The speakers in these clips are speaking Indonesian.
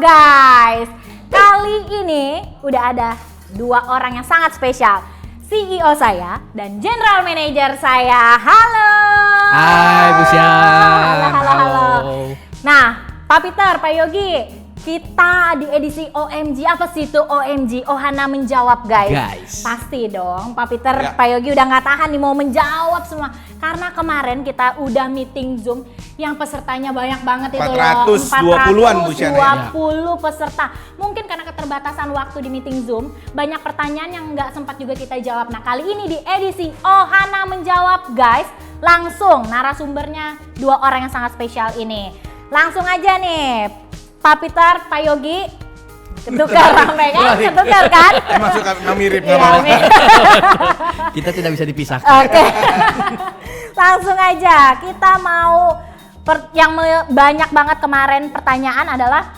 guys. Kali ini udah ada dua orang yang sangat spesial. CEO saya dan General Manager saya. Halo. Hai Bu Sian. Halo. Nah, Pak Peter, Pak Yogi, kita di edisi OMG, apa sih itu OMG? Ohana menjawab guys. Pasti dong, Pak Peter, ya. Pak Yogi udah gak tahan nih mau menjawab semua. Karena kemarin kita udah meeting Zoom yang pesertanya banyak banget itu loh. 420-an Bu Sian. 420 peserta. Mungkin karena keterbatasan waktu di meeting Zoom, banyak pertanyaan yang gak sempat juga kita jawab. Nah kali ini di edisi Ohana menjawab guys, langsung narasumbernya dua orang yang sangat spesial ini. Langsung aja nih. Pak Peter, Pak Yogi, ketukar rame kan? Ketukar kan? Emang suka mirip ya, Kita tidak bisa dipisahkan. Oke. Langsung aja, kita mau banyak banget kemarin pertanyaan adalah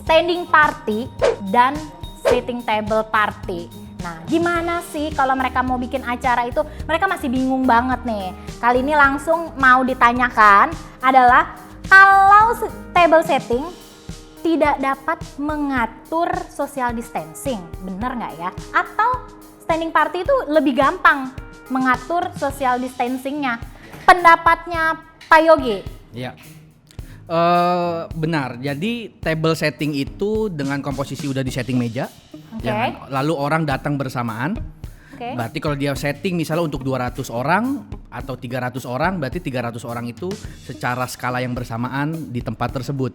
standing party dan sitting table party. Nah, gimana sih kalau mereka mau bikin acara itu? Mereka masih bingung banget nih. Kali ini langsung mau ditanyakan adalah kalau table setting tidak dapat mengatur social distancing, bener nggak ya? Atau standing party itu lebih gampang mengatur social distancingnya? Pendapatnya Pak Yogi? Ya, benar. Jadi table setting itu dengan komposisi udah di setting meja, lalu orang datang bersamaan. Berarti kalau dia setting misalnya untuk 200 orang atau 300 orang, berarti 300 orang itu secara skala yang bersamaan di tempat tersebut.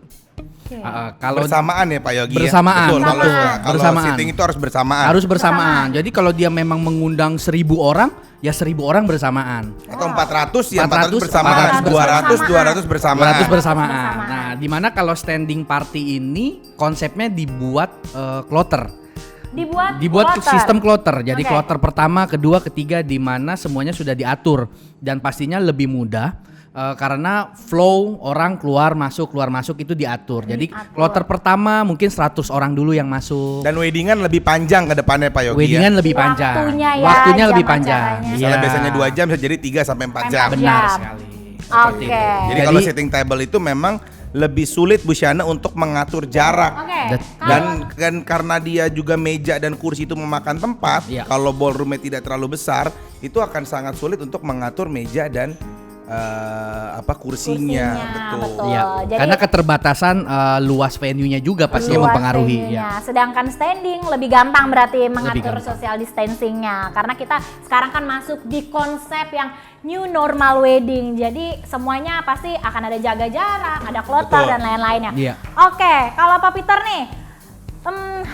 Kalau bersamaan ya Pak Yogi. Bersamaan. Ya? Betul. Kalau bersamaan. setting itu harus bersamaan. Harus bersamaan. Jadi kalau dia memang mengundang 1000 orang, ya 1000 orang bersamaan. Atau 400 ya 400 bersamaan. 200 bersamaan. 200 bersamaan. Nah, di mana kalau standing party ini konsepnya dibuat kloter. Dibuat sistem kloter. Jadi kloter pertama, kedua, ketiga di mana semuanya sudah diatur dan pastinya lebih mudah karena flow orang keluar masuk itu diatur. Jadi kloter pertama mungkin 100 orang dulu yang masuk. Dan weddingan lebih panjang ke depannya Pak Yogi. Weddingan lebih panjang. Waktunya lebih panjang. Misalnya biasanya 2 jam bisa jadi 3 sampai 4 jam. Benar sekali. Jadi kalau setting table itu memang lebih sulit Bu Syana untuk mengatur jarak. Dan karena dia juga meja dan kursi itu memakan tempat, kalau ballroomnya tidak terlalu besar, itu akan sangat sulit untuk mengatur meja dan kursinya. Betul. Ya. Jadi, karena keterbatasan luas venue-nya juga pasti mempengaruhi. Ya. Sedangkan standing lebih gampang berarti mengatur social distancing-nya. Karena kita sekarang kan masuk di konsep yang new normal wedding. Jadi semuanya pasti akan ada jaga jarak, ada kloter dan lain-lainnya. Oke, kalau Pak Peter nih,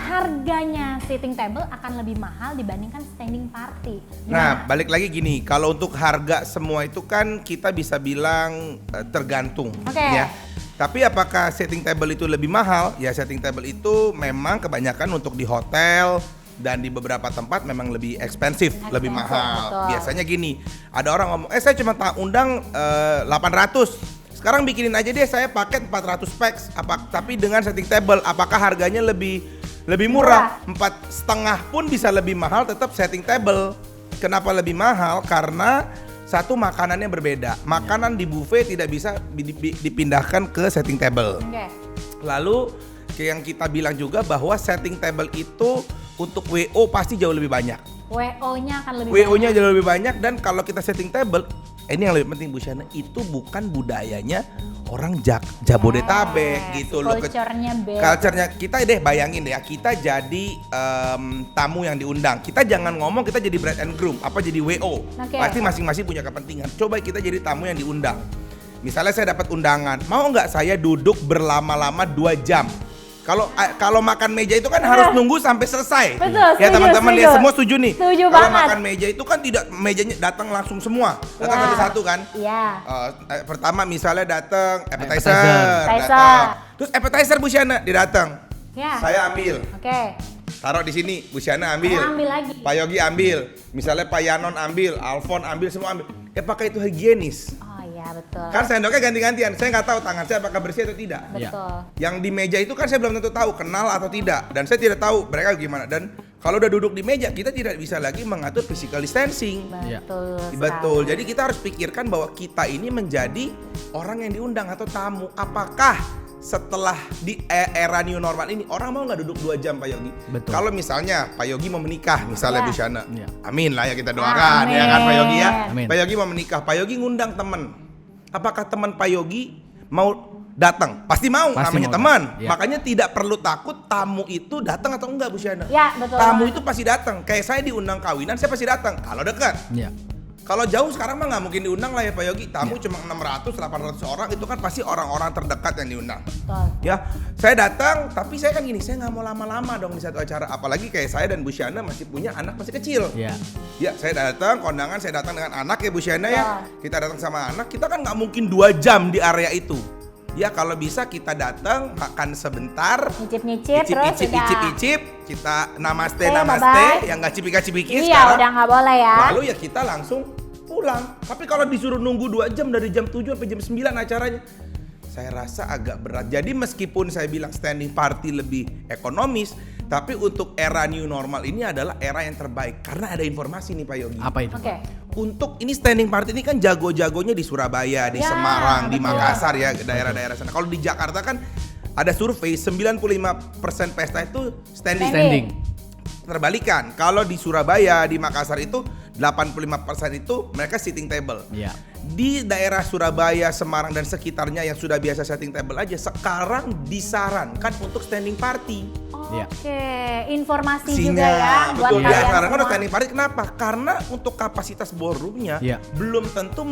harganya sitting table akan lebih mahal dibandingkan standing party. Nah, balik lagi gini, kalau untuk harga semua itu kan kita bisa bilang tergantung, ya. Tapi apakah setting table itu lebih mahal? Ya, setting table itu memang kebanyakan untuk di hotel dan di beberapa tempat memang lebih ekspensif, lebih mahal. Betul. Biasanya gini, ada orang ngomong, saya cuma undang 800. Sekarang bikinin aja deh saya paket 400 packs, tapi dengan setting table, apakah harganya lebih murah? 4,5 pun bisa lebih mahal, tetap setting table. Kenapa lebih mahal? Karena satu, makanannya berbeda. Makanan di buffet tidak bisa dipindahkan ke setting table. Lalu yang kita bilang juga bahwa setting table itu untuk WO pasti jauh lebih banyak. WO-nya akan lebih WO-nya jauh lebih banyak, dan kalau kita setting table, ini yang lebih penting Bu Syana, itu bukan budayanya orang Jabodetabek gitu loh. Culture-nya kita deh, bayangin deh ya, kita jadi tamu yang diundang. Kita jangan ngomong kita jadi bride and groom, jadi WO. Pasti masing-masing punya kepentingan. Coba kita jadi tamu yang diundang. Misalnya saya dapat undangan, mau nggak saya duduk berlama-lama 2 jam? Kalau makan meja itu kan harus nunggu sampai selesai. Betul, ya teman-teman dia semua setuju nih. Kalau makan meja itu kan tidak mejanya datang langsung semua. Datang satu-satu kan? Iya. Pertama misalnya datang appetizer. Terus appetizer Bu Syana dia datang. Saya ambil. Taruh di sini, Bu Syana ambil. Ambil lagi. Pak Yogi ambil. Misalnya Pak Yanon ambil, Alfon ambil, semua ambil. Apakah itu higienis? Betul. Kan sendoknya ganti-gantian. Saya nggak tahu tangan saya apakah bersih atau tidak. Betul. Yang di meja itu kan saya belum tentu tahu kenal atau tidak, dan saya tidak tahu mereka gimana. Dan kalau udah duduk di meja, kita tidak bisa lagi mengatur physical distancing. Betul. Jadi kita harus pikirkan bahwa kita ini menjadi orang yang diundang atau tamu. Apakah setelah di era new normal ini orang mau nggak duduk 2 jam Pak Yogi? Betul. Kalau misalnya Pak Yogi mau menikah misalnya Bu Syana, Ya. amin lah ya kita doakan ya kan Pak Yogi ya. Amin. Pak Yogi mau menikah, Pak Yogi ngundang teman. Apakah teman Pak Yogi mau datang? Pasti mau, Pasti namanya mau teman. Ya. Makanya tidak perlu takut tamu itu datang atau enggak Bu Syana. Ya, betul. Tamu itu pasti datang. Kayak saya diundang kawinan, saya pasti datang. Kalau dekat. Ya. Kalau jauh sekarang mah nggak mungkin diundang lah ya Pak Yogi. Tamu cuma 600-800 orang, itu kan pasti orang-orang terdekat yang diundang. Betul. Ya, saya datang, tapi saya kan gini, saya nggak mau lama-lama dong di satu acara. Apalagi kayak saya dan Bu Syana masih punya anak masih kecil. Ya. Ya, saya datang, kondangan saya datang dengan anak ya Bu Syana ya. Betul. Kita datang sama anak, kita kan nggak mungkin 2 jam di area itu. Ya kalau bisa kita datang, makan sebentar, Nyicip-nyicip terus udah. icip, kita namaste, bye-bye. yang nggak cipika-cipiki Iya, sekarang. udah nggak boleh ya. Lalu ya kita langsung pulang. Tapi kalau disuruh nunggu 2 jam dari jam 7 sampai jam 9 acaranya, saya rasa agak berat. Jadi meskipun saya bilang standing party lebih ekonomis, tapi untuk era new normal ini adalah era yang terbaik. Karena ada informasi nih Pak Yogi. Apa itu? Oke. Untuk ini standing party ini kan jago-jagonya di Surabaya, di Ya, Semarang, di betul. Makassar ya, daerah-daerah sana. Kalau di Jakarta kan ada survei 95% pesta itu Standing. Terbalikan, kalau di Surabaya, di Makassar itu 85% itu mereka sitting table. Ya. Di daerah Surabaya, Semarang dan sekitarnya yang sudah biasa sitting table aja, sekarang disarankan untuk standing party. Iya. Oke, informasi juga ya buat betul kalian disarankan semua. untuk standing party. Kenapa? Karena untuk kapasitas ballroomnya Iya. belum tentu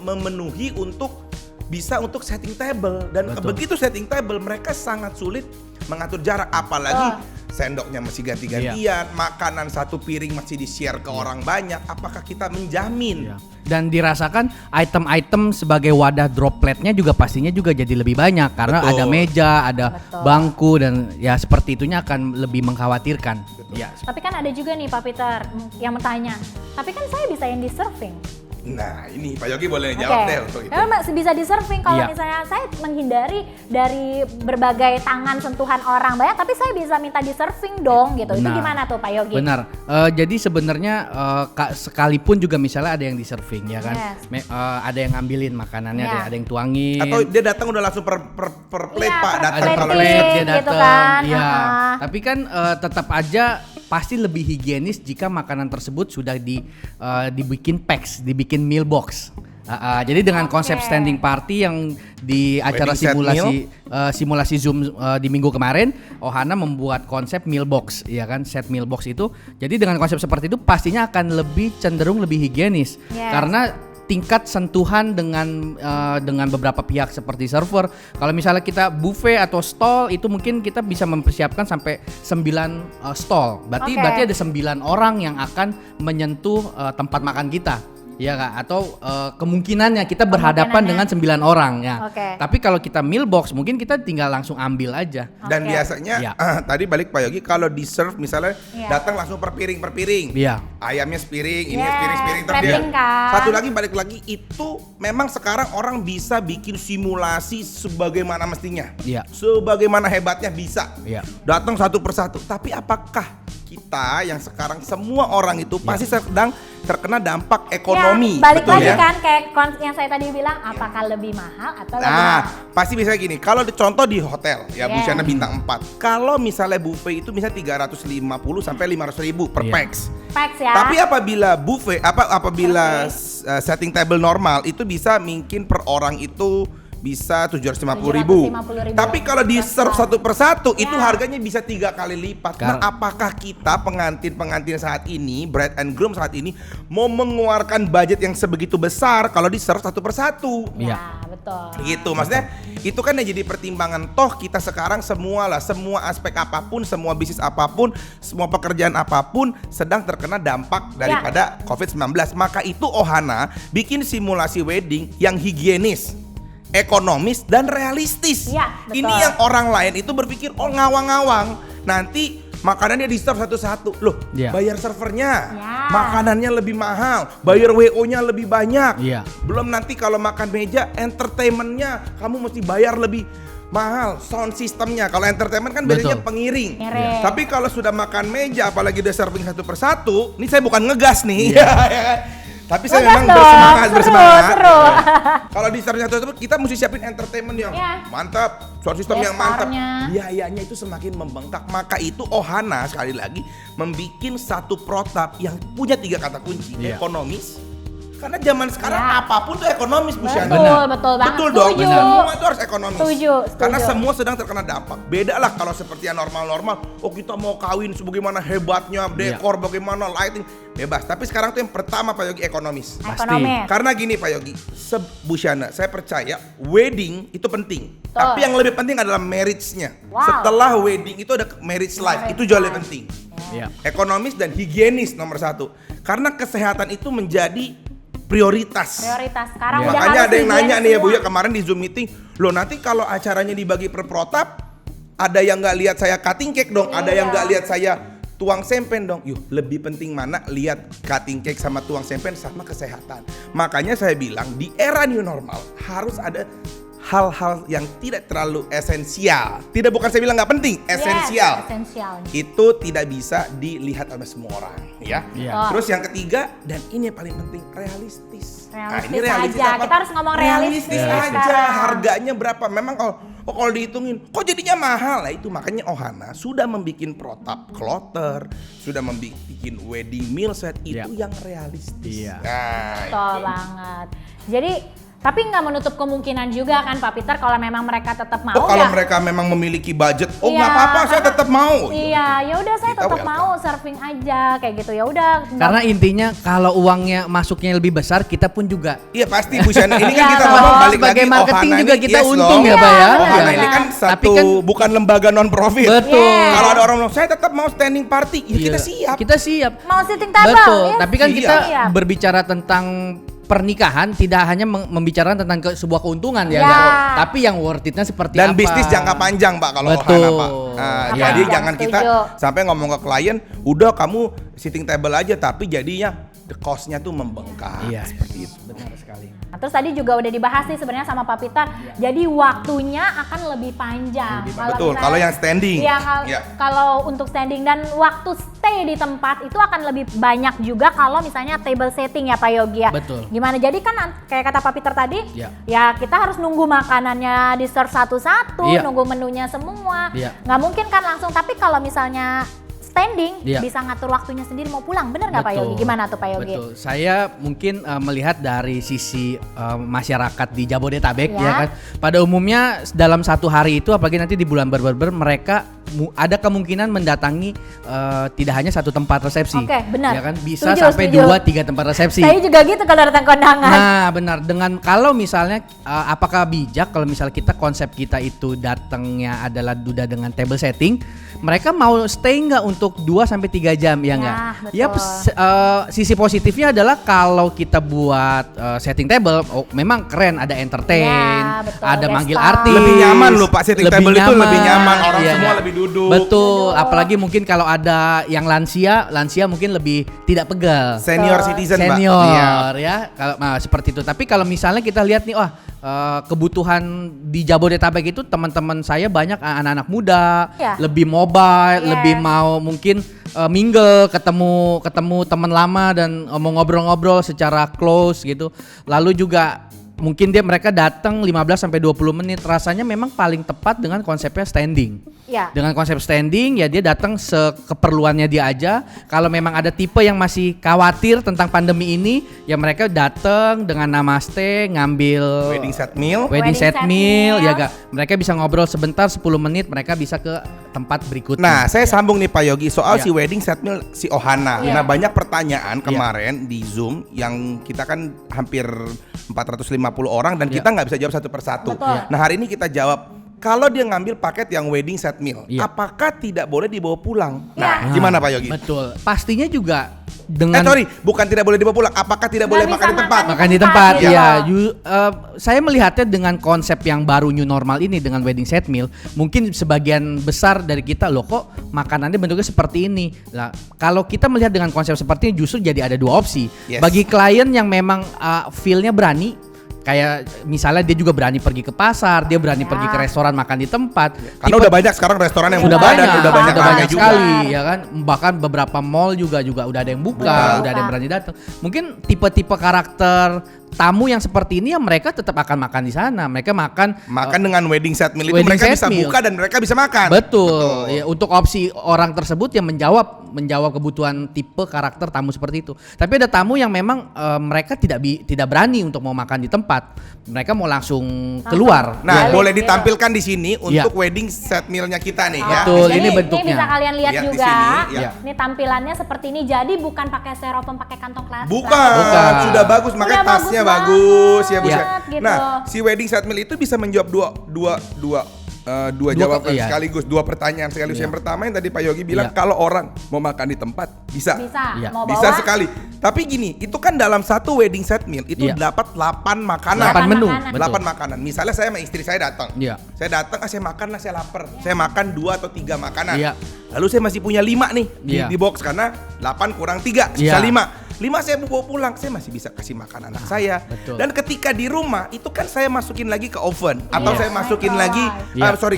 memenuhi untuk bisa untuk setting table, dan Betul. begitu setting table mereka sangat sulit mengatur jarak, apalagi sendoknya masih ganti-gantian, makanan satu piring masih di-share ke orang banyak. Apakah kita menjamin? Ya. Dan dirasakan item-item sebagai wadah dropletnya juga pastinya juga jadi lebih banyak karena Betul. ada meja, ada Betul. bangku dan ya seperti itunya akan lebih mengkhawatirkan. Ya. Tapi kan ada juga nih Pak Peter yang bertanya, tapi kan saya bisa yang di surfing. Nah ini Pak Yogi boleh jawab deh untuk itu. Memang masih bisa di surfing kalau Iya. misalnya saya menghindari dari berbagai tangan sentuhan orang banyak, tapi saya bisa minta di surfing dong gitu. Itu Nah, gimana tuh Pak Yogi? Benar. Jadi sebenarnya sekalipun juga misalnya ada yang di serving ya kan, Yes. ada yang ngambilin makanannya, Iya. ada yang tuangin. Atau dia datang udah langsung per plate Iya, Pak, per datang plate kalau gitu. di dia gitu datang. kan, Iya. heeh. Tapi kan tetap aja pasti lebih higienis jika makanan tersebut sudah dibikin packs, dibikin meal box. Jadi dengan konsep standing party yang di acara Wedding set simulasi Zoom di minggu kemarin, Ohana membuat konsep meal box, ya kan, set meal box itu. Jadi dengan konsep seperti itu pastinya akan lebih cenderung lebih higienis, Yes. karena tingkat sentuhan dengan beberapa pihak seperti server. Kalau misalnya kita buffet atau stall itu mungkin kita bisa mempersiapkan sampai 9 stall. Oke. Berarti ada 9 orang yang akan menyentuh tempat makan kita. Ya Kak, atau kemungkinannya kita berhadapan dengan 9 orang ya. Oke. Tapi kalau kita meal box mungkin kita tinggal langsung ambil aja. Dan Oke. biasanya Ya. tadi balik Pak Yogi, kalau di serve misalnya Iya. datang langsung per piring. Iya. Ayamnya sepiring, ini Yes, sepiring terus dia. plating kan. Satu lagi balik lagi itu memang sekarang orang bisa bikin simulasi sebagaimana mestinya. Iya. Sebagaimana hebatnya bisa. Iya. Datang satu persatu. Tapi apakah kita yang sekarang semua orang itu pasti sedang terkena dampak ekonomi, Ya, balik betul lagi ya? kan kayak yang saya tadi bilang, apakah lebih mahal atau lebih Nah, mahal? pasti bisa gini. Kalau contoh di hotel, ya Bu Yeah. Syana bintang 4. Kalau misalnya buffet itu misalnya 350 sampai 500.000 per Yeah. pax. Packs ya. Tapi apabila buffet, apabila setting table normal itu bisa mungkin per orang itu bisa 750.000. 750.000. Tapi kalau di serve satu persatu itu Ya. harganya bisa 3 kali lipat. Nah, apakah kita pengantin saat ini, bride and groom saat ini mau mengeluarkan budget yang sebegitu besar kalau di serve satu persatu? Ya, Iya. betul. Gitu, maksudnya itu kan yang jadi pertimbangan. Toh kita sekarang semua aspek apapun, semua bisnis apapun, semua pekerjaan apapun sedang terkena dampak daripada COVID-19. Maka itu Ohana bikin simulasi wedding yang higienis, ekonomis dan realistis. Iya, betul. Ini yang orang lain itu berpikir ngawang-ngawang. Nanti makanannya di serve satu-satu. Loh, Iya. bayar servernya, Ya. makanannya lebih mahal, bayar WO-nya lebih banyak. Iya. Belum nanti kalau makan meja, entertainmentnya kamu mesti bayar lebih mahal. Sound systemnya, kalau entertainment kan biasanya Betul. pengiring. Ngiring. Tapi kalau sudah makan meja, apalagi udah serving satu persatu, ini saya bukan ngegas nih. Iya. ya kan? Tapi saya Gas memang dong, bersemangat. seru. Ya. Kalau di Star tersebut kita mesti siapin entertainment yang mantap, sound system yang mantap. Biayanya itu semakin membengkak. Maka itu Ohana sekali lagi membikin satu protap yang punya 3 kata kunci, ekonomis. Karena zaman sekarang apapun tuh ekonomis, Bu Syana. Betul banget. Betul dong. Setuju. Semua itu harus ekonomis. Setuju. Karena semua sedang terkena dampak. Beda lah kalau seperti yang normal-normal. Oh kita mau kawin sebagaimana hebatnya, dekor bagaimana, lighting, bebas. Tapi sekarang tuh yang pertama Pak Yogi ekonomis. Ekonomis. Karena gini Pak Yogi, Bu Syana, saya percaya wedding itu penting. Tapi yang lebih penting adalah marriage-nya. Setelah wedding itu ada marriage life, itu jauh lebih penting. Ekonomis dan higienis nomor 1. Karena kesehatan itu menjadi prioritas. Sekarang udah Makanya harus ada yang nanya nih ya Bu semua. ya kemarin di Zoom meeting, loh nanti kalau acaranya dibagi per protap, ada yang nggak lihat saya cutting cake dong, ada yang nggak lihat saya tuang sempen dong. Yuh, lebih penting mana lihat cutting cake sama tuang sempen sama kesehatan. Makanya saya bilang di era new normal harus ada hal-hal yang tidak terlalu esensial. Tidak, bukan saya bilang nggak penting, esensial. Itu tidak bisa dilihat oleh semua orang, ya. Terus yang ketiga dan ini yang paling penting, realistis. Ini realistis aja. Kita harus ngomong realistis aja. Harganya berapa? Memang kalau dihitungin, kok jadinya mahal? Nah itu makanya Ohana sudah membuat protap kloter, sudah membuat wedding meal set itu yang realistis. Nah, betul banget. Jadi tapi nggak menutup kemungkinan juga kan Pak Peter kalau memang mereka tetap mau. Kalau mereka memang memiliki budget, nggak apa-apa, saya tetap mau. Iya, ya udah saya tetap mau serving aja kayak gitu ya udah. Karena intinya kalau uangnya masuknya lebih besar, kita pun juga. Iya pasti Bu Syana. Ini kan kita ngomong balik sebagai lagi marketing Ohana juga ini, kita untung ya Pak ya. Ohana ini kan satu bukan lembaga non profit. Betul. Kalau ada orang bilang saya tetap mau standing party, ya kita siap. Kita siap. Mau sitting table. Betul. Tapi kan kita berbicara tentang pernikahan tidak hanya membicarakan tentang sebuah keuntungan ya, tapi yang worth it-nya seperti dan apa. bisnis jangka panjang Pak kalau Ohana Pak. Jadi jangan kita sampai ngomong ke klien, udah kamu sitting table aja tapi jadinya the cost-nya tuh membengkak. Iya, seperti itu. Benar sekali. Nah, terus tadi juga udah dibahas nih sebenarnya sama Pak Peter. Jadi waktunya akan lebih panjang. Betul. Kalau yang standing. Iya, kalau untuk standing dan waktu stay di tempat itu akan lebih banyak juga kalau misalnya table setting ya Pak Yogi ya. Betul. Gimana? Jadi kan kayak kata Pak Peter tadi, ya kita harus nunggu makanannya di serve satu-satu, nunggu menunya semua. Nggak mungkin kan langsung. Tapi kalau misalnya standing bisa ngatur waktunya sendiri mau pulang, bener nggak Pak Yogi? Gimana tuh Pak Yogi? Betul, saya mungkin melihat dari sisi masyarakat di Jabodetabek ya kan. Pada umumnya dalam satu hari itu, apalagi nanti di bulan Ber-Ber, mereka ada kemungkinan mendatangi tidak hanya satu tempat resepsi. Oke, benar. Ya kan, bisa sampai 2-3 tempat resepsi. Saya juga gitu kalau datang kondangan. Nah, benar. Dengan kalau misalnya apakah bijak kalau misalnya kita konsep kita itu datangnya adalah udah dengan table setting, mereka mau stay nggak untuk 2-3 jam ya nggak? Ya sisi positifnya adalah kalau kita buat setting table, memang keren, ada entertain, ada manggil artis. Lebih nyaman loh Pak, setting table itu lebih nyaman, orang semua lebih duduk. Betul, apalagi mungkin kalau ada yang lansia mungkin lebih tidak pegal. Senior citizen Mbak. Senior ya, kalau seperti itu. Tapi kalau misalnya kita lihat nih, kebutuhan di Jabodetabek itu teman-teman saya banyak anak-anak muda, lebih mobile, lebih mau mungkin mingle, ketemu teman lama dan mau ngobrol-ngobrol secara close gitu. Lalu juga mungkin mereka datang 15-20 menit, rasanya memang paling tepat dengan konsepnya standing. Dengan konsep standing ya dia datang sekeperluannya dia aja. Kalau memang ada tipe yang masih khawatir tentang pandemi ini, ya mereka datang dengan namaste, ngambil wedding set meal, ya gak? Mereka bisa ngobrol sebentar 10 menit, mereka bisa ke tempat berikutnya. Nah, saya sambung nih Pak Yogi soal si wedding set meal si Ohana. Nah, banyak pertanyaan kemarin di Zoom yang kita kan hampir 450 orang dan kita nggak bisa jawab satu persatu. Nah, hari ini kita jawab. Kalau dia ngambil paket yang wedding set meal, apakah tidak boleh dibawa pulang? Nah, gimana Pak Yogi? Betul. Pastinya juga dengan bukan tidak boleh dibawa pulang. Apakah tidak boleh makan di tempat? Makan di tempat, ya. Saya melihatnya dengan konsep yang baru new normal ini dengan wedding set meal, mungkin sebagian besar dari kita loh kok makanannya bentuknya seperti ini. Nah, kalau kita melihat dengan konsep seperti ini justru jadi ada dua opsi. Bagi klien yang memang feel-nya berani, kayak misalnya dia juga berani pergi ke pasar, dia berani pergi ke restoran makan di tempat. Karena udah banyak sekarang restoran yang udah buka dan banyak, udah banyak banyak juga. sekali ya kan. Bahkan beberapa mall juga udah ada yang buka, udah ada yang berani datang. Mungkin tipe-tipe karakter tamu yang seperti ini ya mereka tetap akan makan di sana. Mereka makan dengan wedding set meal itu mereka bisa buka dan mereka bisa makan. Betul. Ya, untuk opsi orang tersebut yang menjawab kebutuhan tipe karakter tamu seperti itu. Tapi ada tamu yang memang mereka tidak berani untuk mau makan di tempat. Mereka mau langsung keluar. Nah, boleh ditampilkan di sini untuk wedding set mealnya kita nih ya. Betul, Jadi, ini bentuknya. Ini bisa kalian lihat juga. Sini, ya. Ini tampilannya seperti ini. Jadi bukan pakai styrofoam, pakai kantong plastik. Bukan. Sudah bagus, makanya Udah tasnya bagus bagus ya Bu. banget, gitu. Nah, si wedding set meal itu bisa menjawab dua jawaban sekaligus, dua pertanyaan sekaligus. Yang pertama yang tadi Pak Yogi bilang kalau orang mau makan di tempat bisa. Mau Bisa bawa? sekali. Tapi gini, itu kan dalam satu wedding set meal itu dapat 8 makanan. 8 menu. 8 makanan. Misalnya saya sama istri saya datang. Iya. Saya datang, saya makan lah, saya lapar. Saya makan 2 atau 3 makanan. Iya. Lalu saya masih punya 5 nih di box karena 8 kurang 3, sisa 5. 5 saya bawa pulang, saya masih bisa kasih makan anak saya. Betul. Dan ketika di rumah itu kan saya masukin lagi ke oven atau saya masukin lagi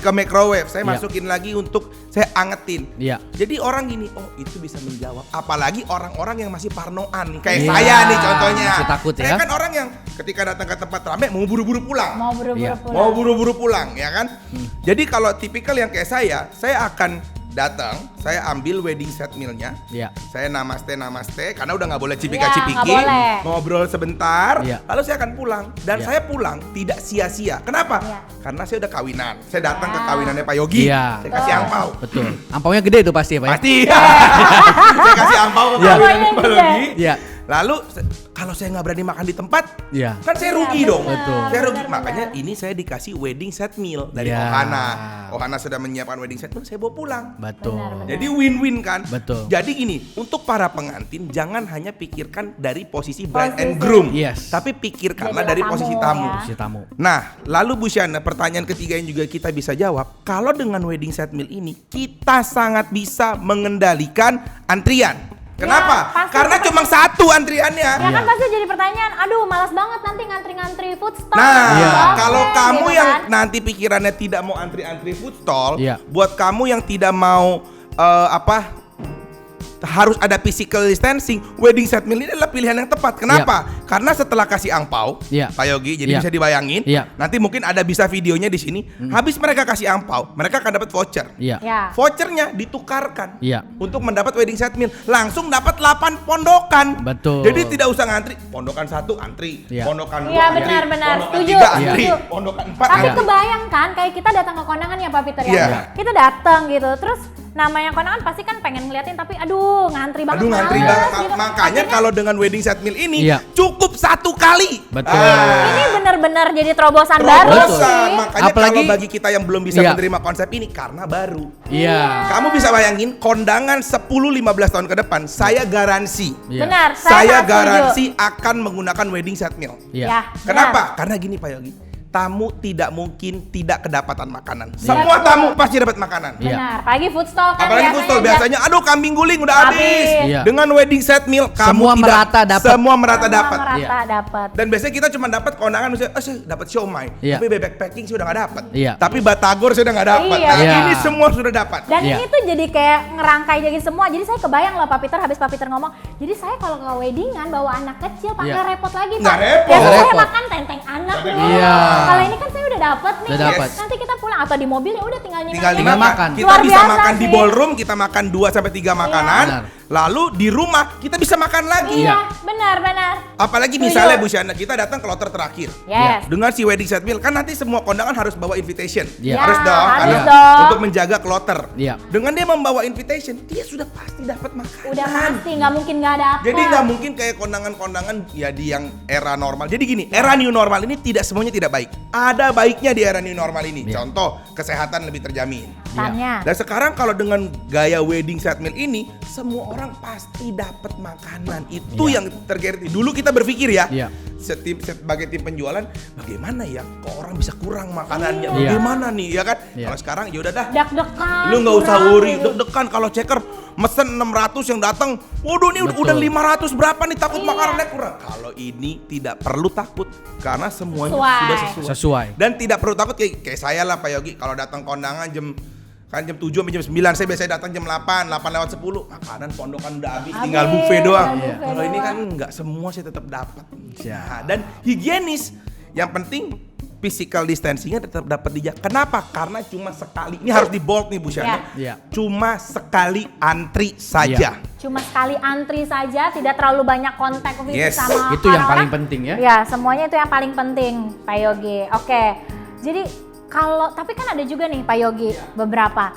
ke microwave, saya masukin lagi untuk saya angetin. Jadi orang gini, oh itu bisa menjawab. Apalagi orang-orang yang masih parnoan kayak saya nih contohnya. Masih takut ya. Saya kan orang yang ketika datang ke tempat ramai mau buru-buru pulang. Mau buru-buru pulang ya kan. Jadi kalau tipikal yang kayak saya akan datang, saya ambil wedding set mealnya, saya namaste karena udah nggak boleh cipika-cipiki, ngobrol sebentar, lalu saya akan pulang dan saya pulang tidak sia-sia. Kenapa? Karena saya udah kawinan, saya datang ke kawinannya Pak Yogi, saya kasih angpau. Betul. Angpaunya gede tuh pasti ya Pak? Pasti. Saya kasih angpau ke kawinannya Pak Yogi. Lalu kalau saya nggak berani makan di tempat, kan saya rugi dong. Betul. Saya rugi. Makanya ini saya dikasih wedding set meal dari Ohana. Ohana sudah menyiapkan wedding set meal, saya bawa pulang. Betul. Jadi win-win kan. Betul. Jadi gini, untuk para pengantin jangan hanya pikirkan dari posisi bride and groom, tapi pikirkanlah dari posisi tamu. Nah, lalu Bu Syana, pertanyaan ketiga yang juga kita bisa jawab, kalau dengan wedding set meal ini kita sangat bisa mengendalikan antrian. Kenapa? Karena cuma satu antriannya. Ya kan pasti jadi pertanyaan, aduh malas banget nanti ngantri-ngantri food stall. Nah, kalau kamu yang nanti pikirannya tidak mau antri-antri food stall, buat kamu yang tidak mau harus ada physical distancing, wedding set meal ini adalah pilihan yang tepat. Kenapa? Karena setelah kasih angpau, Pak Yogi, jadi bisa dibayangin. Nanti mungkin ada bisa videonya di sini. Habis mereka kasih angpau, mereka akan dapat voucher. Vouchernya ditukarkan untuk mendapat wedding set meal. Langsung dapat 8 pondokan. Betul. Jadi tidak usah ngantri. Pondokan 1 antri, pondokan 2 antri, benar. pondokan Setuju, 3 antri, setuju. pondokan 4 Tapi antri. kebayang kan kayak kita datang ke kondangan ya Pak Peter ya. Kita datang gitu, terus namanya kondangan pasti kan pengen ngeliatin tapi aduh ngantri banget. Gitu. Makanya kalau dengan wedding set meal ini cukup 1 kali. Betul. Ini benar-benar jadi terobosan baru sih. Makanya kalau bagi kita yang belum bisa menerima konsep ini karena baru. Kamu bisa bayangin kondangan 10-15 tahun ke depan saya garansi. Benar, Saya garansi akan menggunakan wedding set meal. Kenapa? Karena gini Pak Yogi. Tamu tidak mungkin tidak kedapatan makanan. Semua tamu pasti dapat makanan. Benar, apalagi food stall kan. Apalagi food stall biasanya aduh kambing guling udah habis. Dengan wedding set meal semua kamu merata dapat. Semua merata dapat. Dan biasanya kita cuma dapat kondangan misalnya saya dapat siomay, tapi bebek packing sih udah nggak dapat. Tapi batagor saya udah nggak dapat. Nah, ini semua sudah dapat. Dan ini tuh jadi kayak ngerangkai jadi semua. Jadi saya kebayang loh Pak Peter, habis Pak Peter ngomong, jadi saya kalau ke weddingan bawa anak kecil Pak nggak repot lagi Pak. Nggak repot. Biasanya saya makan tenteng anak nih. Kalau ini kan saya udah dapat nih. Nanti kita pulang atau di mobil ya udah tinggal makan. Kita bisa makan di ballroom, kita makan 2-3 makanan. Lalu di rumah kita bisa makan lagi. Benar. Apalagi misalnya Bu Syana, kita datang ke kloter terakhir. Dengan si wedding set meal kan nanti semua kondangan harus bawa invitation. Harus dong. Untuk menjaga kloter. Dengan dia membawa invitation, dia sudah pasti dapat makanan. Udah pasti, nggak mungkin nggak dapat. Jadi nggak mungkin kayak kondangan-kondangan ya di yang era normal. Jadi gini, era new normal ini tidak semuanya tidak baik. Ada baiknya di era new normal ini. Contoh, kesehatan lebih terjamin. Dan sekarang kalau dengan gaya wedding set meal ini, semua orang pasti dapat makanan. Itu yang terjadi. Dulu kita berpikir ya, sebagai tim penjualan, bagaimana ya kok orang bisa kurang makanannya? Bagaimana nih ya kan? Kalau sekarang ya udah dah. Deg-degan. Lu nggak usah worry, deg-degan kalau checker mesen 600 yang datang, waduh ini udah 500 berapa nih, takut makanannya kurang. Kalau ini tidak perlu takut karena semuanya sudah sesuai. Dan tidak perlu takut kayak saya lah Pak Yogi, kalau datang kondangan jam 7 sampai jam 9, saya biasanya datang jam 8 lewat 10, makanan pondokan udah habis, tinggal buffet doang. Kalau ini kan nggak semua saya tetap dapat. Nah, dan higienis, yang penting physical distancingnya tetap dapat dijaga. Kenapa? Karena cuma sekali, ini harus di bold nih Bu Syana. Cuma sekali antri saja. Cuma sekali antri saja, tidak terlalu banyak kontak fisik sama itu yang paling penting ya. Ya, semuanya itu yang paling penting Pak Yogi. Oke, jadi tapi kan ada juga nih Pak Yogi beberapa.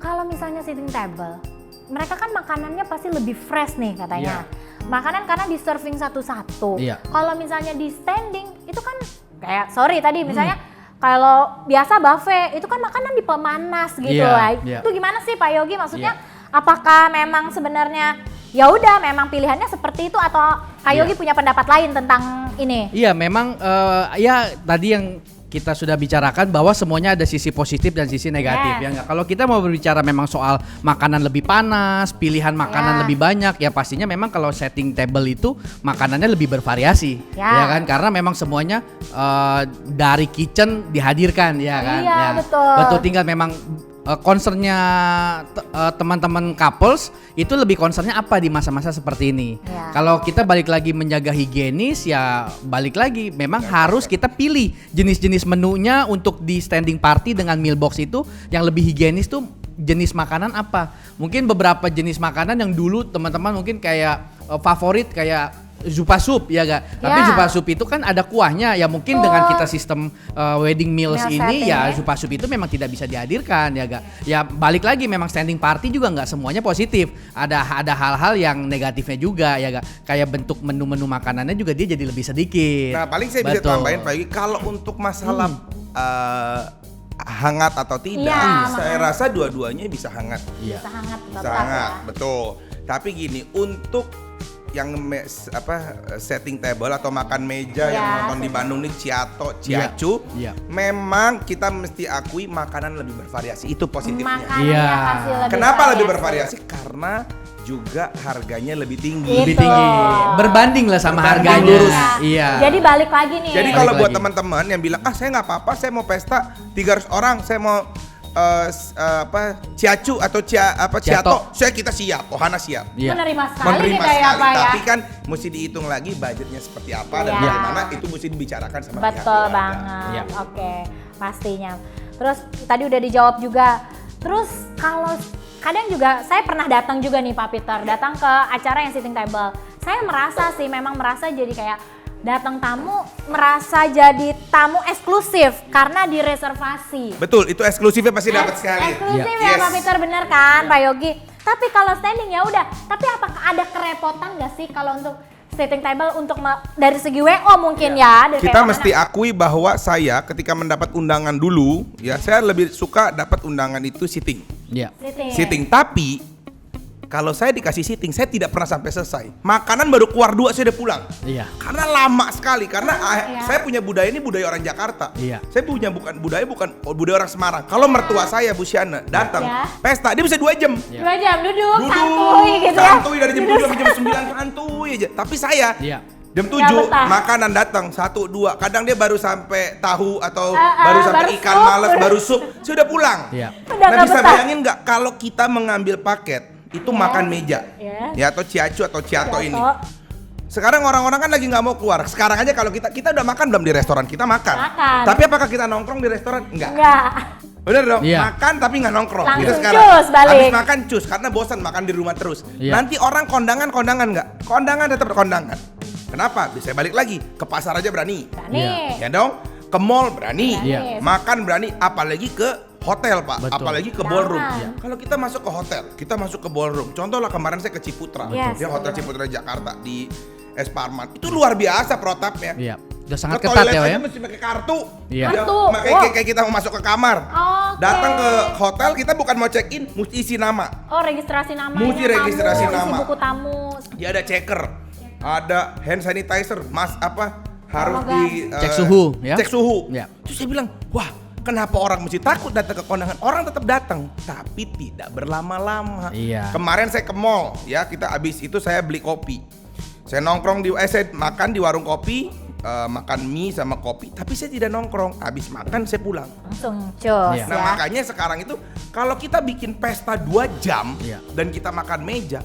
Kalau misalnya sitting table, mereka kan makanannya pasti lebih fresh nih katanya. Makanan karena di serving satu-satu. Kalau misalnya di standing itu kan kayak tadi misalnya kalau biasa buffet itu kan makanan di pemanas gitu lah. Itu gimana sih Pak Yogi? Maksudnya apakah memang sebenarnya ya udah memang pilihannya seperti itu atau Pak Yogi punya pendapat lain tentang ini? Iya, memang ya tadi yang kita sudah bicarakan bahwa semuanya ada sisi positif dan sisi negatif ya enggak. Kalau kita mau berbicara memang soal makanan lebih panas, pilihan makanan lebih banyak, ya pastinya memang kalau setting table itu makanannya lebih bervariasi ya kan, karena memang semuanya dari kitchen dihadirkan ya kan. Betul, tinggal memang concernnya teman-teman couples itu lebih concernnya apa di masa-masa seperti ini. Kalau kita balik lagi menjaga higienis, ya balik lagi memang harus kita pilih jenis-jenis menunya untuk di standing party dengan meal box itu yang lebih higienis tuh jenis makanan apa. Mungkin beberapa jenis makanan yang dulu teman-teman mungkin kayak favorit kayak Zupa Soup ya gak? Tapi Zupa Soup itu kan ada kuahnya ya, mungkin dengan kita sistem wedding meals ini ya Zupa Soup itu memang tidak bisa dihadirkan ya gak? Ya balik lagi memang standing party juga nggak semuanya positif. Ada hal-hal yang negatifnya juga ya gak? Kayak bentuk menu-menu makanannya juga dia jadi lebih sedikit. Nah paling saya bisa tambahin Pak Yogi, kalau untuk masalah hangat atau tidak, saya rasa dua-duanya bisa hangat. Bisa hangat, betul. Tapi gini, untuk yang setting table atau makan meja yang nonton di Bandung nih Ciacu, memang kita mesti akui makanan lebih bervariasi, itu positifnya. Kenapa lebih bervariasi? Karena juga harganya lebih tinggi. Berbanding lah sama harganya. Jadi balik lagi nih. Jadi kalau buat teman-teman yang bilang saya nggak apa-apa, saya mau pesta 300 orang, saya mau Ciacu atau Ciato, kita siap, Ohana siap. Menerima sekali. Tapi kan mesti dihitung lagi budgetnya seperti apa dan bagaimana, itu mesti dibicarakan sama pihak keluarga. Betul banget. Oke, pastinya. Terus tadi udah dijawab juga. Terus kalau kadang juga saya pernah datang juga nih Pak Peter, datang ke acara yang sitting table. Saya memang merasa jadi kayak datang tamu merasa jadi tamu eksklusif karena direservasi. Betul, itu eksklusifnya pasti dapat sekali. Eksklusif ya Pak Peter, bener kan Pak Yogi? Tapi kalau standing ya udah. Tapi apakah ada kerepotan nggak sih kalau untuk sitting table untuk dari segi WO mungkin ya? Kita mesti akui bahwa saya ketika mendapat undangan dulu, ya saya lebih suka dapat undangan itu sitting. Sitting, tapi kalau saya dikasih sitting, saya tidak pernah sampai selesai. Makanan baru keluar 2, saya udah pulang. Karena lama sekali. Karena saya punya budaya ini budaya orang Jakarta. Saya punya budaya orang Semarang. Kalau mertua saya Bu Syana datang pesta, dia bisa 2 jam. 2 jam duduk santuy gitu ya. Santuy dari jam 7 sampai jam 9 santuy aja. Tapi saya jam 7 makanan datang 1, 2. Kadang dia baru sampai tahu atau baru sampai ikan males, baru sup, sudah pulang. Nah bisa bayangin nggak kalau kita mengambil paket itu makan meja, ya atau Ciacu atau Ciato ini. Sekarang orang-orang kan lagi nggak mau keluar. Sekarang aja kalau kita udah makan belum di restoran, kita makan. Tapi apakah kita nongkrong di restoran? Enggak. Bener dong, makan tapi nggak nongkrong. Langsung gitu sekarang. Cus balik. Habis makan cus karena bosan makan di rumah terus. Nanti orang kondangan nggak? Kondangan tetap kondangan. Kenapa? Bisa balik lagi ke pasar aja berani. Ya dong. Ke mall berani. Makan berani. Apalagi ke hotel Pak, apalagi ke ballroom. Kalau kita masuk ke hotel, kita masuk ke ballroom. Contoh lah kemarin saya ke Ciputra, dia hotel Ciputra Jakarta di Es Parman. Itu luar biasa protapnya. Udah sangat ketat ya. Aja mesti pakai kartu. Kartu. Kayak kita mau masuk ke kamar. Datang ke hotel kita bukan mau check in, mesti isi nama. Registrasi nama. Mesti registrasi nama. Isi buku tamu. Dia ada checker, ada hand sanitizer, harus di cek suhu ya. Cek suhu. Terus saya bilang, wah Kenapa orang mesti takut datang ke kondangan? Orang tetap datang, tapi tidak berlama-lama. Iya. Kemarin saya ke mall, ya kita abis itu saya beli kopi. Saya nongkrong saya makan di warung kopi, makan mie sama kopi, tapi saya tidak nongkrong. Abis makan saya pulang. Langsung cus Iya. Nah ya. makanya sekarang itu kalau kita bikin pesta 2 jam Iya. dan kita makan meja,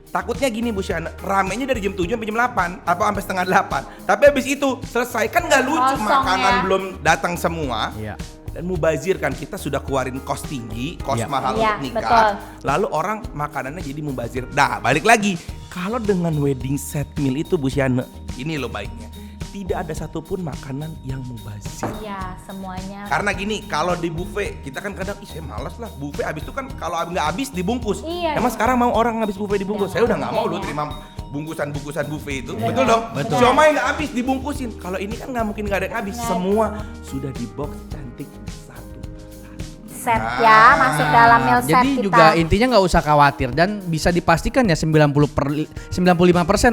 takutnya gini Bu Syana, ramenya dari jam 7 sampai jam 8 apa sampai setengah 8. Tapi habis itu selesai kan nggak lucu, Kosong makanan ya. belum datang semua. Iya. Dan mubazir kan, kita sudah keluarin kos tinggi, kos Iya. mahal Iya, untuk nikah. betul. Lalu orang makanannya jadi mubazir. Nah, balik lagi. Kalau dengan wedding set meal itu Bu Syana, ini loh baiknya. Tidak ada satupun makanan yang mubazir. Iya, semuanya. Karena gini, kalau di buffet kita kan kadang saya malas lah buffet abis itu kan kalau nggak habis dibungkus. Iya, Emang iya. sekarang mau orang habis buffet dibungkus? Udah Saya udah nggak mau kayaknya. loh terima bungkusan buffet itu. Betul. Betul dong. Betul. Siomay nggak habis dibungkusin. Kalau ini kan nggak mungkin nggak ada yang habis. Nggak Semua sudah di box cantik satu. Set ya, masuk dalam meal set Jadi kita. juga intinya nggak usah khawatir dan bisa dipastikan ya 95%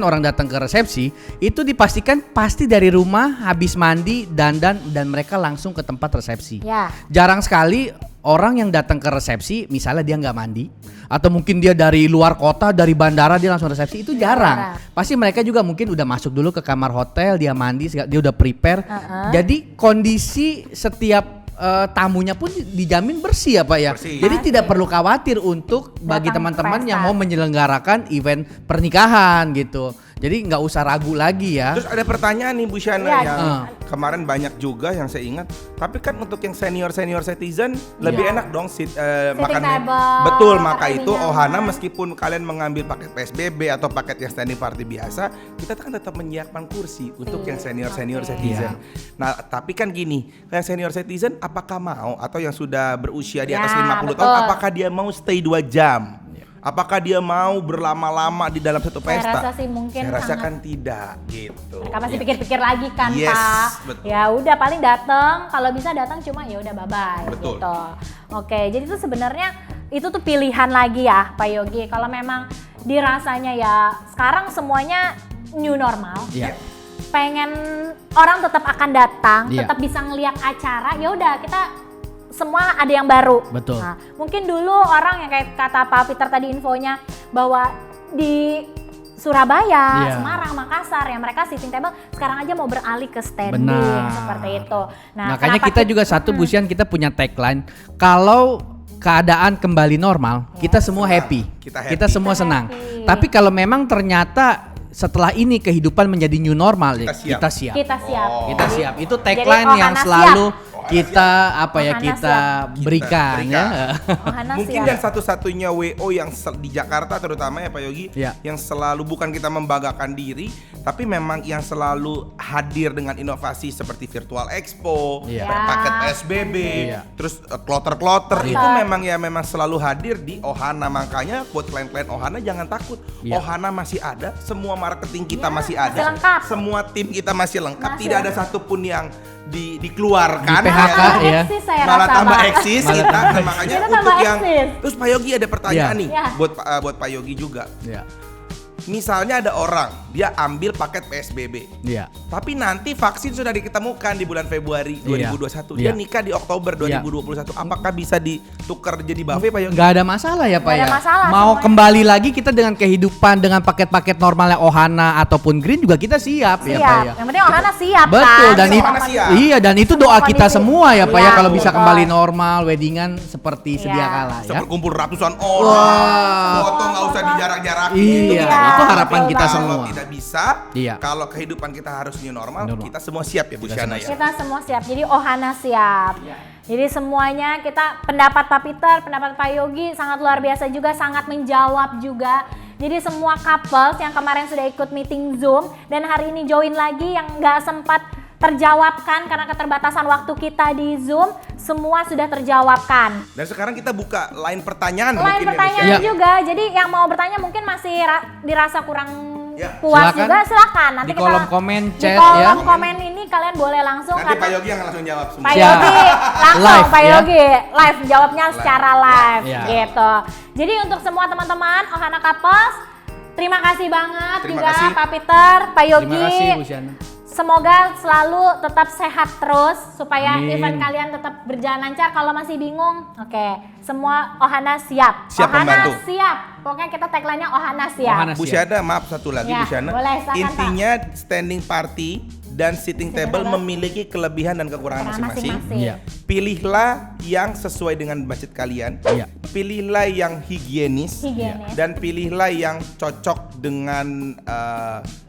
orang datang ke resepsi itu dipastikan pasti dari rumah habis mandi, dandan dan mereka langsung ke tempat resepsi. Ya. Jarang sekali orang yang datang ke resepsi misalnya dia nggak mandi atau mungkin dia dari luar kota, dari bandara dia langsung resepsi, itu jarang. Pasti mereka juga mungkin udah masuk dulu ke kamar hotel, dia mandi, dia udah prepare. Jadi kondisi setiap tamunya pun dijamin bersih ya Pak ya. Bersih. Jadi tidak perlu khawatir untuk bagi Datang teman-teman pesta. yang mau menyelenggarakan event pernikahan gitu. Jadi nggak usah ragu lagi ya. Terus ada pertanyaan nih Bu Syana Iya, yang gimana? kemarin banyak juga yang saya ingat. Tapi kan untuk yang senior citizen lebih Iya. enak dong Sitting makannya. table, Betul, maka lebih itu nyaman. Ohana meskipun kalian mengambil paket PSBB atau paket yang standing party biasa, kita kan tetap menyiapkan kursi untuk yang senior Oke. citizen. Nah, tapi kan gini, yang senior citizen apakah mau atau yang sudah berusia di atas Ya, 50 betul. tahun apakah dia mau stay 2 jam? Apakah dia mau berlama-lama di dalam satu Saya pesta? rasa sih mungkin Saya rasa sangat- kan tidak gitu. Mereka pasti pikir-pikir lagi kan Yes, Pak. betul. Ya udah paling datang, kalau bisa datang cuma ya udah bye-bye Betul. gitu. Oke, jadi itu sebenarnya itu tuh pilihan lagi ya Pak Yogi. Kalau memang dirasanya ya sekarang semuanya new normal. Iya. Pengen orang tetap akan datang, Iya. tetap bisa ngelihat acara, ya udah kita semua ada yang baru. Betul. Nah, mungkin dulu orang yang kayak kata Pak Peter tadi infonya bahwa di Surabaya, Iya. Semarang, Makassar yang mereka sitting table sekarang aja mau beralih ke standing Benar. seperti itu. Nah, Makanya kenapa kita juga satu Busian kita punya tagline, kalau keadaan kembali normal, kita semua happy. Kita happy. Kita semua Kita senang. happy. Tapi kalau memang ternyata setelah ini kehidupan menjadi new normal, Kita siap. kita siap. kita siap. Kita Jadi- siap. Itu jadi tagline yang Ohana selalu siap. kita apa ya Ohana kita siap. berikan Kita ya. Ohana Mungkin siap. yang satu-satunya WO yang di Jakarta terutama ya Pak Yogi, Iya. yang selalu bukan kita membanggakan diri, tapi memang yang selalu hadir dengan inovasi seperti virtual expo, Iya. paket PSBB, Iya. terus kloter-kloter Kloter. itu memang selalu hadir di Ohana. Makanya buat klien-klien Ohana jangan takut, Iya. Ohana masih ada, semua marketing kita Iya, masih masih ada, lengkap. semua tim kita masih lengkap, Masih tidak ada lengkap. satupun yang dikeluarkan. Di PHK, Malah ya. eksis saya Malah rasa, tambah Pak. eksis Malah kita. tambah Nah, makanya Kita untuk tambah yang eksis. terus Pak Yogi ada pertanyaan Iya. nih Iya. buat Pak Yogi juga. Iya. Misalnya ada orang dia ambil paket PSBB, Iya. tapi nanti vaksin sudah ditemukan di bulan Februari Iya. 2021. Dia Iya. nikah di Oktober 2021. Apakah bisa ditukar jadi buffet Pak Yogi? Nggak ada masalah ya Pak Nggak ya. ada masalah, Mau semuanya. kembali lagi kita dengan kehidupan dengan paket-paket normalnya Ohana ataupun Green juga kita siap, ya Pak Siap. ya. Yang penting Ohana siap Betul kan. dan Semua itu Ohana siap. iya dan itu Semua doa kita kondisi. semua ya Pak ya Iya, kalau bisa betul. kembali normal weddingan seperti sedia Iya. kala ya. Berkumpul ratusan orang, foto nggak usah dijarak-jarakin. Iya, kita itu bisa. harapan kita Kalau semua. tidak bisa, Iya. kalau kehidupan kita harus new normal, Normal. kita semua siap ya Bu Kita Syana semua ya. Kita semua siap. Jadi Ohana siap. Jadi semuanya kita pendapat Pak Peter, pendapat Pak Yogi sangat luar biasa juga, sangat menjawab juga. Jadi semua couples yang kemarin sudah ikut meeting Zoom dan hari ini join lagi yang nggak sempat terjawabkan karena keterbatasan waktu kita di Zoom, semua sudah terjawabkan. Dan sekarang kita buka line pertanyaan Lain mungkin ya, Bu pertanyaan Syana. Iya. juga, jadi yang mau bertanya mungkin masih dirasa kurang Ya. puas Silakan. juga, silakan. Nanti Di kita kolom komen di chat kolom ya. komen ini kalian boleh langsung Nanti karena Pak Yogi yang langsung jawab semua. Pak Siap. Yogi langsung, Live, Pak ya. Yogi live jawabnya secara live Ya. gitu. Jadi untuk semua teman-teman Ohana Couples, terima kasih banget Terima juga kasih. Pak Peter, Pak Yogi. Terima kasih Bu Syana. Semoga selalu tetap sehat terus supaya Amin. event kalian tetap berjalan lancar. Kalau masih bingung, oke, semua Ohana siap. Siap Ohana membantu. siap. Pokoknya kita tagline-nya Ohana siap. Ohana Bu siap. Syahda, maaf satu lagi Ya, Bu Syahda. boleh, silakan, Intinya standing party dan sitting table table. memiliki kelebihan dan kekurangan masing-masing. Iya. Pilihlah yang sesuai dengan budget kalian. Iya. Pilihlah yang higienis. Higienis. Dan pilihlah yang cocok dengan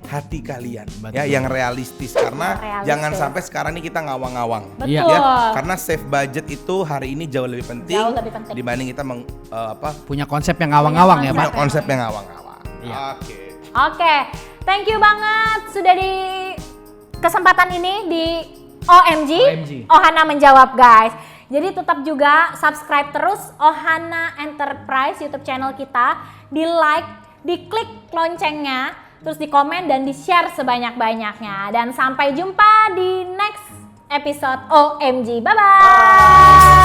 hati kalian. Betul. Ya, yang realistis karena Realistis. jangan sampai sekarang ini kita ngawang-ngawang. Betul. Iya. Ya, karena save budget itu hari ini jauh lebih penting, Jauh lebih penting. dibanding kita Punya konsep yang ngawang-ngawang ya, Punya Pak. konsep yang ngawang-ngawang. Iya. Oke. Oke, thank you banget sudah di kesempatan ini di OMG. Ohana menjawab guys. Jadi tetap juga subscribe terus Ohana Enterprise YouTube channel kita, di like, diklik loncengnya, terus di komen dan di share sebanyak-banyaknya. Dan sampai jumpa di next episode OMG. Bye bye.